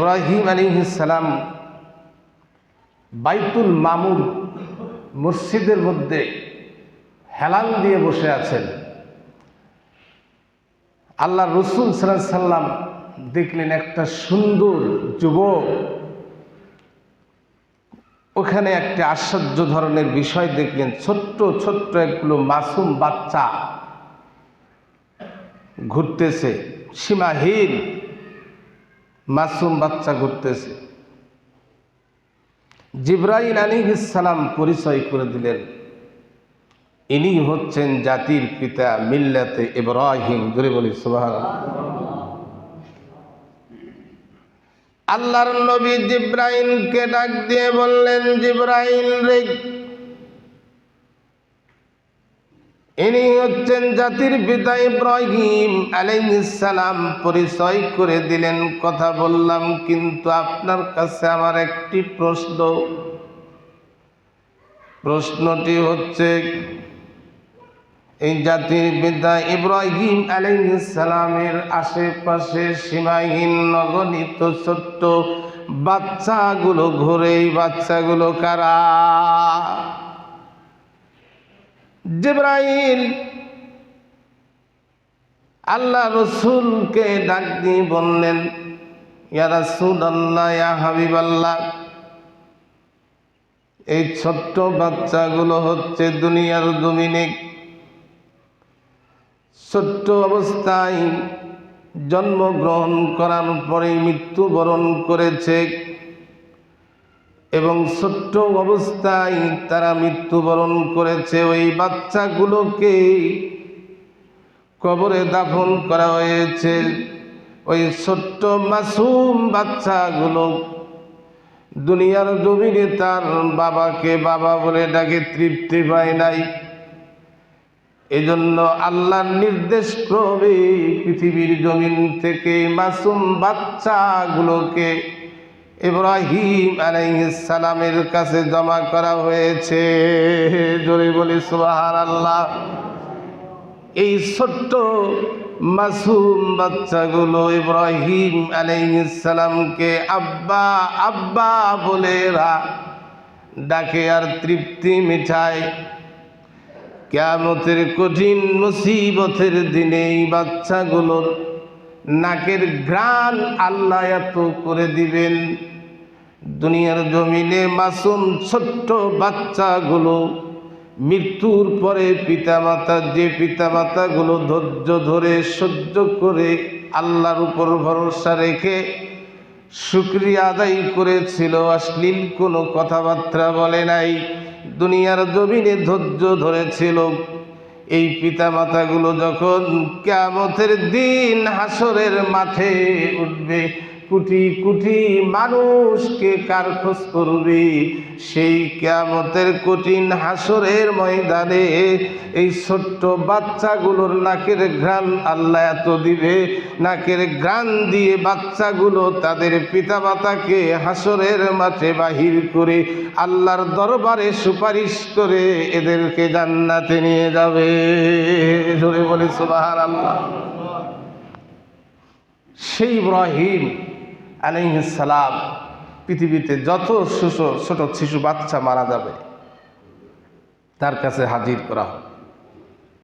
ইব্রাহিম আলাইহিস সালাম বাইতুল মামুর মসজিদের মধ্যে হেলান দিয়ে বসে আছেন। আল্লাহ রসুল সাল্লাল্লাহু আলাইহি সাল্লাম দেখলেন একটা সুন্দর যুবক, ওখানে একটা আশ্চর্য ধরনের বিষয় দেখলেন। ছোট্ট ছোট্ট একগুলো মাসুম বাচ্চা ঘুরতেছে, সীমাহীন মাসুম বাচ্চা ঘুরতেছে। জিবরাইল আলাইহিস সালাম পরিচয় করে দিলেন, ইনি হচ্ছেন জাতির পিতা মিল্লাতে ইব্রাহিম। জোরে বলি সুবহানাল্লাহ। আল্লাহর নবী জিবরাইলকে ডাক দিয়ে বললেন, জিবরাইল রে, ইনি হচ্ছেন জাতির পিতা ইব্রাহিম আলাইহিস সালাম। পরিচয় করে দিলেন, কথা বললাম, কিন্তু আপনার কাছে আমার একটি প্রশ্ন। প্রশ্নটি হচ্ছে, এই জাতির পিতা ইব্রাহিম আলাইহিস সালামের আশেপাশে সীমাহীন অগণিত ছোট্ট বাচ্চাগুলো ঘুরে, এই বাচ্চাগুলো কারা? জিবরাইল আল্লাহ রসুলকে ডাক দিয়ে বললেন, ইয়া রাসূলুল্লাহ, ইয়া হাবিবাল্লাহ, এই ছোট্ট বাচ্চাগুলো হচ্ছে দুনিয়ার জমিনে ছোট্ট অবস্থায় জন্মগ্রহণ করার পরে মৃত্যুবরণ করেছে, এবং ছোট্ট অবস্থায় তারা মৃত্যুবরণ করেছে। ওই বাচ্চাগুলোকে কবরে দাফন করা হয়েছে। ওই ছোট্ট মাসুম বাচ্চাগুলো দুনিয়ার জমিনে তার বাবাকে বাবা বলে ডাকে, তৃপ্তি পায় নাই। এজন্য আল্লাহর নির্দেশ ক্রমে পৃথিবীর জমিন থেকে মাসুম বাচ্চাগুলোকে ইব্রাহিম আলাইহিস সালামের কাছে জমা করা হয়েছে। জোরে বলি সুবহানাল্লাহ। এই ছোট্ট মাসুম বাচ্চাগুলো ইব্রাহিম আলাইহিস সালামকে আব্বা আব্বা বলে ডাকে আর তৃপ্তি মিঠায়। কিয়ামতের কঠিন মুসিবতের দিনে এই বাচ্চাগুলোর নাকের ঘ্রাণ আল্লাহ এত করে দিবেন, দুনিয়ার জমিনে মাসুম ছোট্ট বাচ্চাগুলো মৃত্যুর পরে যে পিতামাতাগুলো ধৈর্য ধরে সহ্য করে আল্লাহর উপর ভরসা রেখে শুকরিয়া আদায় করেছিল, অশ্লীল কোনো কথাবার্তা বলে নাই, দুনিয়ার জমিনে ধৈর্য ধরেছিল, এই পিতামাতাগুলো যখন কিয়ামতের দিন হাসরের মাঠে উঠবে, কোটি কোটি মানুষকে কারখোজ করবে, সেই কিয়ামতের কঠিন হাসরের ময়দানে এই ছোট্ট বাচ্চাগুলোর নাকের ঘ্রাণ আল্লাহ এত দিবে, নাকের ঘ্রাণ দিয়ে বাচ্চাগুলো তাদের পিতামাতাকে হাসরের মাঠে বাহির করে আল্লাহর দরবারে সুপারিশ করে এদেরকে জান্নাতে নিয়ে যাবে। জোরে বলি সুবহানাল্লাহ। সেই ইব্রাহিম আলাইহিস সালাম পৃথিবীতে যত ছোট শিশু বাচ্চা মারা যাবে তার কাছে হাজির করা হয়।